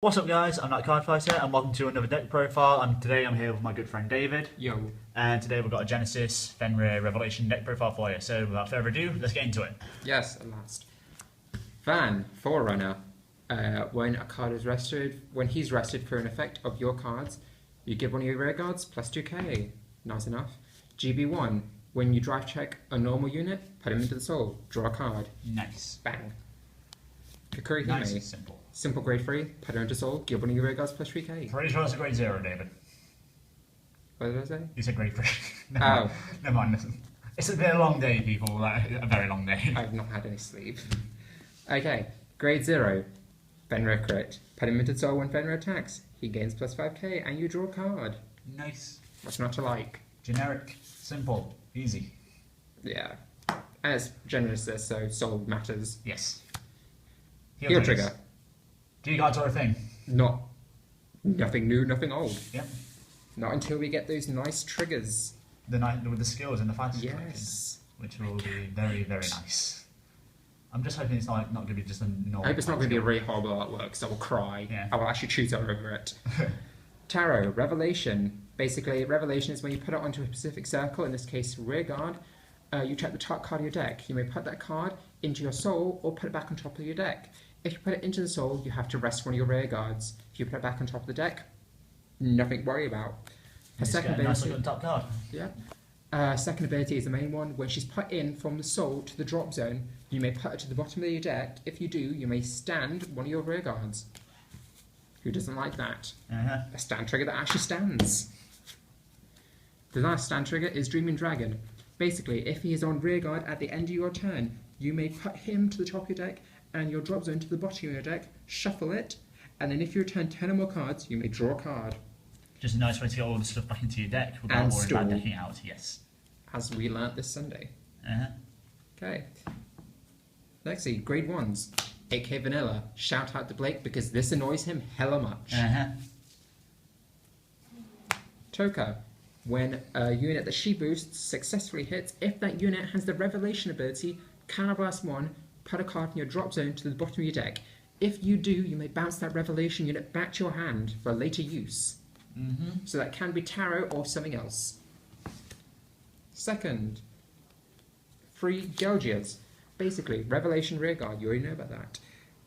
What's up guys, I'm Night Card Fighter and welcome to another deck profile, and today I'm here with my good friend David. Yo. And today we've got a Genesis Fenrir Revelation deck profile for you, so without further ado, let's get into it. Yes, at last. Van, Forerunner. When a card is rested, when he's rested for an effect of your cards, you give one of your rear guards plus 2k. Nice enough. GB1, when you drive check a normal unit, put him into the soul, draw a card. Nice. Bang. Kakuri Hime. Nice and simple. Simple grade 3, put her into soul, give one of your rear guards plus 3k. Pretty sure it's a grade 0, David. What did I say? You said grade 3. Oh. Never mind, listen. It's been a long day, people, like, a very long day. I've not had any sleep. Okay, grade 0, Fenrir crit. Put him into soul when Fenrir attacks. He gains plus 5k and you draw a card. Nice. What's not to like? Generic, simple, easy. Yeah. And it's generous, so soul matters. Yes. Heal trigger. Do you guys draw a thing? Nothing new, nothing old. Yep. Not until we get those nice triggers. With the skills and the fighters Yes. collected, which will be very, very nice. I'm just hoping it's not going to be just a normal. I hope it's not going to be a really horrible artwork, so I will cry. Yeah. I will actually choose over it. Tarot, Revelation. Basically, Revelation is when you put it onto a specific circle, in this case, rear guard. You check the top card of your deck. You may put that card into your soul or put it back on top of your deck. If you put it into the soul, you have to rest one of your rear guards. If you put it back on top of the deck, nothing to worry about. Her second ability, nice looking top card. Yeah. Second ability is the main one. When she's put in from the soul to the drop zone, you may put her to the bottom of your deck. If you do, you may stand one of your rear guards. Who doesn't like that? A stand trigger that actually stands. The last stand trigger is Dreaming Dragon. Basically, if he is on rear guard at the end of your turn, you may put him to the top of your deck and your drop zone to the bottom of your deck, shuffle it, and then if you return 10 or more cards, you may draw a card. Just a nice way to get all the stuff back into your deck without And worrying about store. decking it out, yes. As we learnt this Sunday. Uh-huh. Okay. Lexi, grade 1s. 8k vanilla. Shout out to Blake because this annoys him hella much. Uh-huh. Toka. When a unit that she boosts successfully hits, if that unit has the Revelation ability, Counterblast 1, put a card in your drop zone to the bottom of your deck. If you do, you may bounce that Revelation unit back to your hand for later use. So that can be tarot or something else. Second, free Gelgias. Basically, Revelation Rearguard, you already know about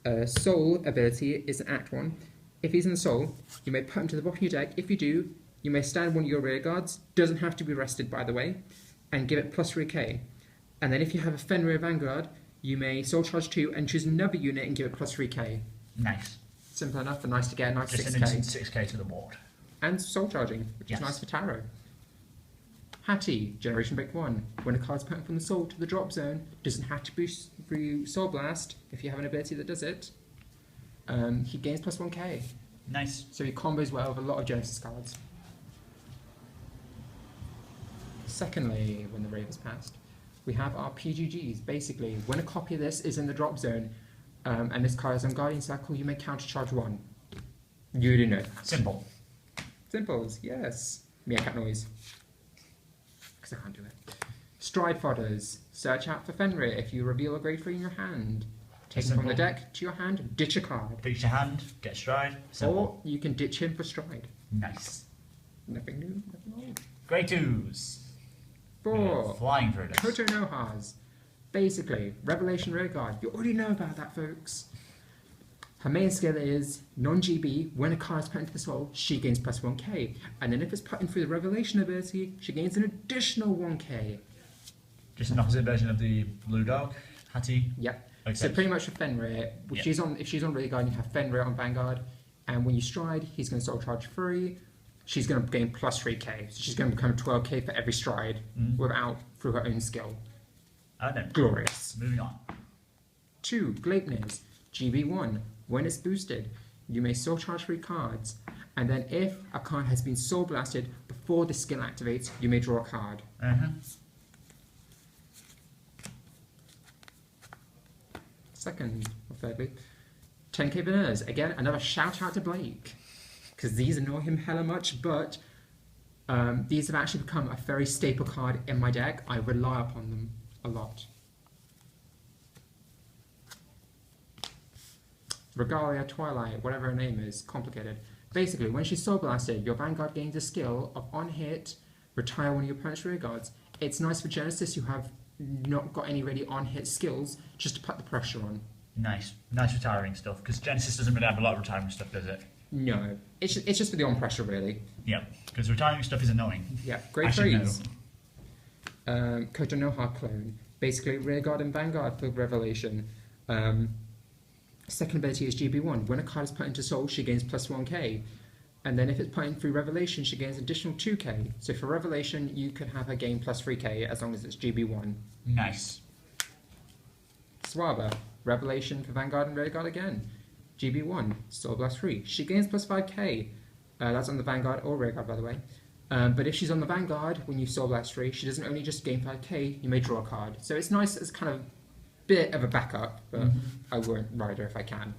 that. Soul ability is an Act 1. If he's in the Soul, you may put him to the bottom of your deck. If you do, you may stand one of your rear guards, doesn't have to be rested by the way, and give it plus 3k. And then if you have a Fenrir Vanguard, you may Soul Charge 2 and choose another unit and give it plus 3k. Nice. Simple enough and nice to get a nice Just 6k. an instant 6k to the board. And Soul Charging, which Yes. is nice for tarot. Hattie, Generation Break 1. When a card's put from the soul to the drop zone, doesn't have to boost through Soul Blast if you have an ability that does it. He gains plus 1k. Nice. So he combos well with a lot of Genesis cards. Secondly, when the rave is passed, we have our PGGs. Basically, when a copy of this is in the drop zone, and this card is on Guardian Circle, you may countercharge 1. You do know that. Simple. Simples, yes. Meerkat noise. Because I can't do it. Stride Fodders. Search out for Fenrir if you reveal a grade 3 in your hand. Take him from the deck to your hand, ditch a card. Ditch your hand, get stride. Simple. Or you can ditch him for stride. Nice. Nothing new, nothing old. Grade 2s. 4. Flying through this. Koto Nohas. Basically, Revelation Rearguard. You already know about that, folks. Her main skill is non-GB. When a card is put into the soul, she gains plus 1k. And then if it's put in through the Revelation ability, she gains an additional 1k. Just an opposite version of the blue dog, Hattie. Yep. Okay. So pretty much for Fenrir, if she's on Rearguard, you have Fenrir on Vanguard. And when you stride, he's going to Soul Charge 3. She's going to gain plus 3k. So she's going to become 12k for every stride through her own skill. I don't know. Glorious. Moving on. 2. Gleipnir. GB1. When it's boosted, you may Soul Charge 3 cards. And then if a card has been Soul Blasted before the skill activates, you may draw a card. Second, or thirdly, 10k Bananas. Again, another shout out to Blake. Because these annoy him hella much, but these have actually become a very staple card in my deck. I rely upon them a lot. Regalia, Twilight, whatever her name is, complicated. Basically, when she's Soul Blasted, your Vanguard gains a skill of on hit, retire one of your opponent's rear guards. It's nice for Genesis who have not got any really on hit skills, just to put the pressure on. Nice retiring stuff, because Genesis doesn't really have a lot of retiring stuff, does it? No, it's just for the on pressure, really. Yep, because retiring stuff is annoying. Yeah, great phrase. Kotonoha clone. Basically, rearguard and vanguard for Revelation. Second ability is GB1. When a card is put into Soul, she gains plus 1k. And then if it's put in through Revelation, she gains additional 2k. So for Revelation, you could have her gain plus 3k as long as it's GB1. Nice. Swaba. Revelation for Vanguard and Rearguard again. GB1. Soul Blast 3. She gains plus 5k. That's on the Vanguard or Rearguard, by the way. But if she's on the Vanguard, when you Soul Blast 3, she doesn't only just gain 5k, you may draw a card. So it's nice as kind of bit of a backup, but I won't ride her if I can.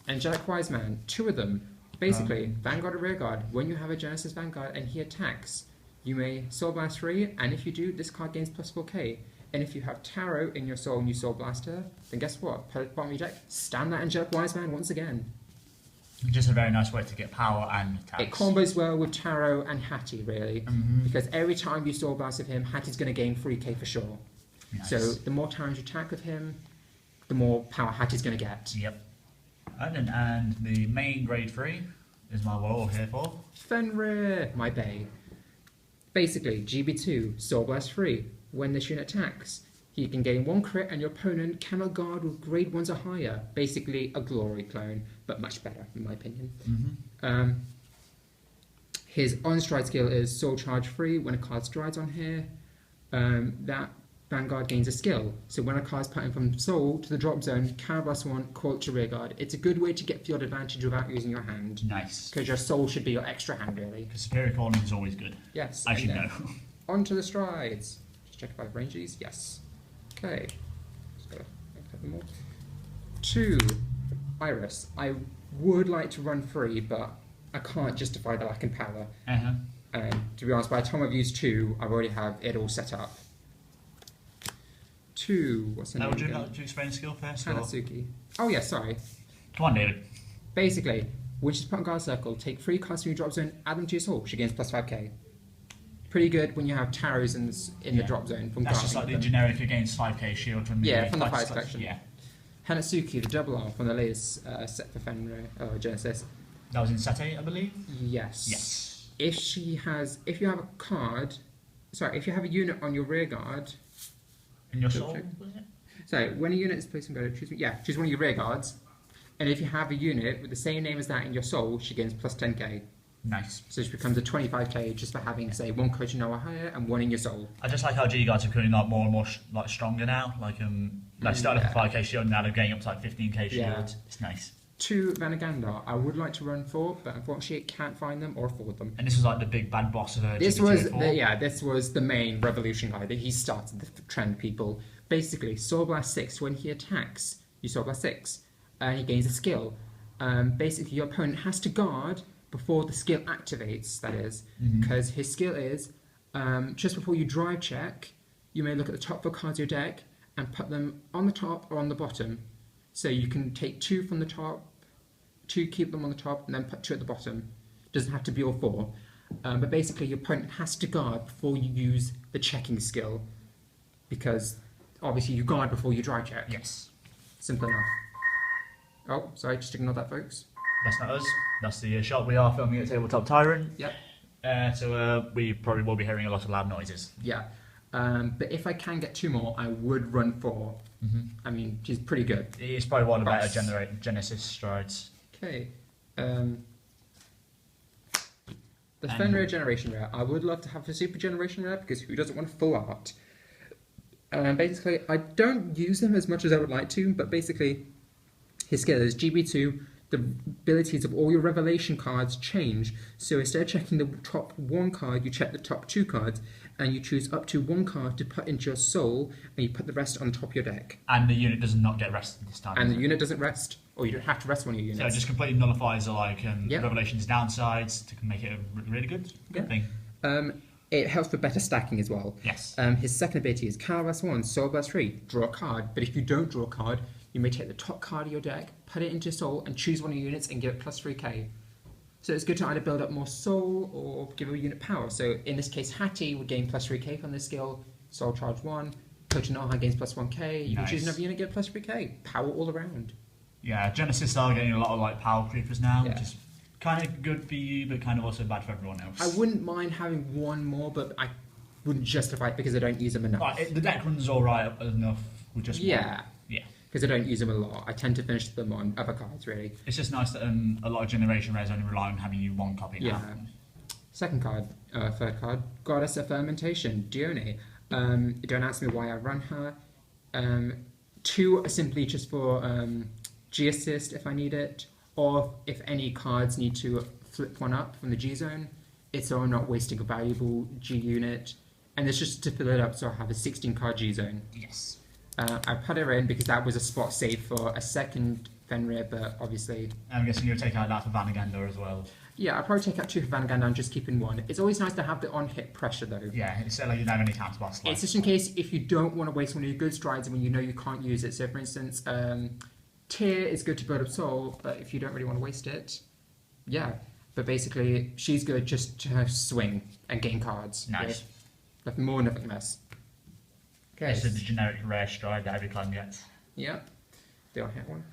Angelic Wise Man, 2 of them. Basically, Vanguard or Rearguard, when you have a Genesis Vanguard and he attacks, you may Soul Blast 3, and if you do, this card gains plus 4k. And if you have Tarot in your Soul and you Soul Blast her, then guess what? Put it at the bottom of your deck, stand that Angelic Wise Man once again. Just a very nice way to get power and attacks. It combos well with Tarot and Hattie, really, because every time you Soul Blast with him, Hattie's going to gain 3k for sure. Nice. So the more times you attack with him, the more power Hattie's going to get. Yep. And the main grade 3 is my what all here for. Fenrir, my bay. Basically, GB2, Soul Blast 3. When this unit attacks, he can gain 1 crit and your opponent cannot guard with grade 1s or higher. Basically a glory clone, but much better in my opinion. His on-stride skill is Soul Charge 3. When a card strides on here, that Vanguard gains a skill. So when a card is put in from Soul to the drop zone, Carablast 1, call to Rearguard. It's a good way to get field advantage without using your hand. Nice. Because your Soul should be your extra hand, really. Because Superior Calling is always good. Yes. As you know. On to the strides. Just check if I have range these. Yes. Okay. Just gotta have them all. 2. Iris. I would like to run 3, but I can't justify the lack in power. And to be honest, by the time I've used 2, I already have it all set up. 2. What's the name? Would you like to explain the skill first? Hanatsuki. Oh yeah, sorry. Come on, David. Basically, when she's put on guard circle, take 3 cards from your drop zone, add them to your soul. She gains plus 5k. Pretty good when you have tarots in the drop zone from That's just like the generic against 5k shield from the from the Fire Collection. Yeah. Hanatsuki, the double R from the latest set for Fenrir Genesis. That was in set 8, I believe. Yes. Yes. If you have a card, if you have a unit on your rear guard. In your soul, was it? So when a unit is placed on guard, choose one of your rear guards, and if you have a unit with the same name as that in your soul, she gains plus 10k. Nice. So she becomes a 25k just for having, say, 1 coaching or higher and 1 in your soul. I just like how G guards are becoming like more and more stronger now. Like started off with 5k shield, now they're getting up to like 15k shield. Yeah. It's nice. 2 Vanagandar. I would like to run 4, but unfortunately can't find them or afford them. And this was like the big bad boss of her. This was the main revolution guy that he started the trend. People basically Soul Blast 6. When he attacks, you Soul Blast 6, and he gains a skill. Basically, your opponent has to guard before the skill activates. That is because his skill is just before you drive check, you may look at the top 4 cards of your deck and put them on the top or on the bottom. So you can take 2 from the top, 2 keep them on the top, and then put 2 at the bottom. Doesn't have to be all 4. But basically your opponent has to guard before you use the checking skill. Because obviously you guard before you dry check. Yes. Simple enough. Oh, sorry, just ignore that, folks. That's not us. That's the shot we are filming at Tabletop Tyrant. Yep. So we probably will be hearing a lot of loud noises. Yeah. But if I can get 2 more, I would run 4. I mean, she's pretty good. It's probably one of the better Genesis strides. Okay. The Fenrir Generation Rare. I would love to have a Super Generation Rare because who doesn't want a full art? Basically, I don't use him as much as I would like to, but basically, his skill is GB2. The abilities of all your Revelation cards change. So instead of checking the top 1 card, you check the top 2 cards, and you choose up to 1 card to put into your soul, and you put the rest on top of your deck. And the unit does not get rested this time. And the unit doesn't rest, or you don't have to rest one of your units. So it just completely nullifies the Revelation's downsides to make it a really good thing. It helps for better stacking as well. Yes. His second ability is Carablast 1, Soul Blast 3, draw a card. But if you don't draw a card, you may take the top card of your deck, put it into your soul, and choose one of your units and give it plus 3k. So it's good to either build up more soul or give a unit power. So in this case, Hattie would gain plus 3k from this skill, soul charge 1. Kochinoha gains plus 1k. You can choose another unit, get plus 3k. Power all around. Yeah, Genesis are getting a lot of like power creepers now, which is kind of good for you, but kind of also bad for everyone else. I wouldn't mind having one more, but I wouldn't justify it because I don't use them enough. Right, the deck runs alright enough with just one. Yeah. Yeah. Because I don't use them a lot. I tend to finish them on other cards, really. It's just nice that a lot of Generation Rares only rely on having you one copy now. Yeah. Second card, third card, Goddess of Fermentation, Dione. Don't ask me why I run her. 2 are simply just for G assist if I need it, or if any cards need to flip one up from the G zone, it's so I'm not wasting a valuable G unit. And it's just to fill it up so I have a 16 card G zone. Yes. I put her in because that was a spot save for a second Fenrir, but obviously... I'm guessing you'll take out that for Vanagander as well. Yeah, I'll probably take out 2 for Vanagander and just keep in 1. It's always nice to have the on-hit pressure though. Yeah, it's like you don't have any counter boss. It's just in case if you don't want to waste one of your good strides and when you know you can't use it. So for instance, Tyr is good to build up soul, but if you don't really want to waste it, yeah. But basically, she's good just to swing and gain cards. Nice. Nothing more, nothing less. Okay. This is the generic rare stride that every clan gets. Yeah, the on-hit one.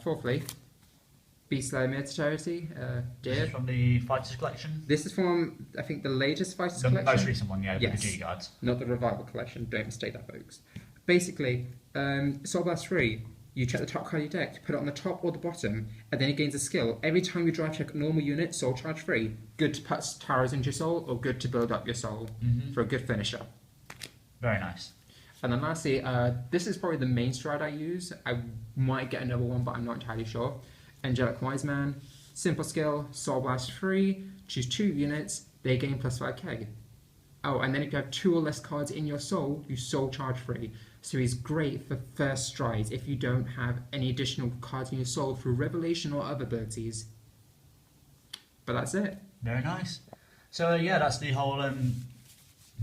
Fourthly, Beast Slayer Militarity, This Deer. is from the Fighters Collection. This is from, I think, the latest Fighters The Collection. most recent one, yeah, Yes. with the G Guards. Not the Revival Collection, don't mistake that, folks. Basically, Soul Blast 3, you check the top card of your deck, put it on the top or the bottom, and then it gains a skill. Every time you drive check a normal unit, soul charge free. Good to put towers into your soul, or good to build up your soul for a good finisher. Very nice. And then lastly, this is probably the main stride I use. I might get another one, but I'm not entirely sure. Angelic Wise Man, simple skill, Soul Blast free, choose 2 units, they gain plus 5k. Oh, and then if you have 2 or less cards in your soul, you soul charge free. So he's great for first strides if you don't have any additional cards in your soul through Revelation or other abilities. But that's it. Very nice. So yeah, that's the whole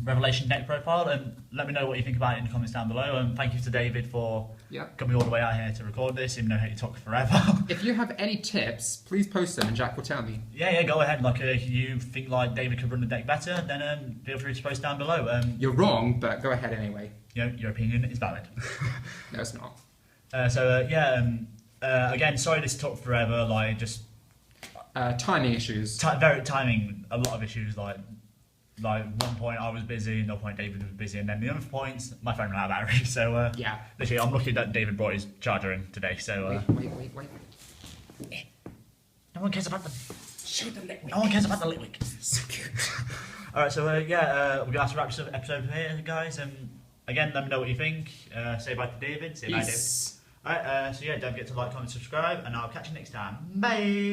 Revelation deck profile, and let me know what you think about it in the comments down below. And thank you to David for coming all the way out here to record this, even though he took forever. If you have any tips, please post them and Jack will tell me. Yeah, go ahead. Like, if you think like David could run the deck better, then feel free to post down below. You're wrong, but go ahead anyway. You know, your opinion is valid. No, it's not. Again, sorry this took forever. Like, just timing issues. Timing. A lot of issues. Like one point I was busy, another point David was busy, and then the other points my phone ran out of battery. So yeah, literally, I'm lucky that David brought his charger in today. So wait. No one cares about the. Show the Litwick. No one cares about the Litwick. So cute. All right, so we're gonna have to wrap this episode here, guys. Again, let me know what you think. Say bye to David. Say bye, David. All right. So yeah, don't forget to like, comment, subscribe, and I'll catch you next time. Bye.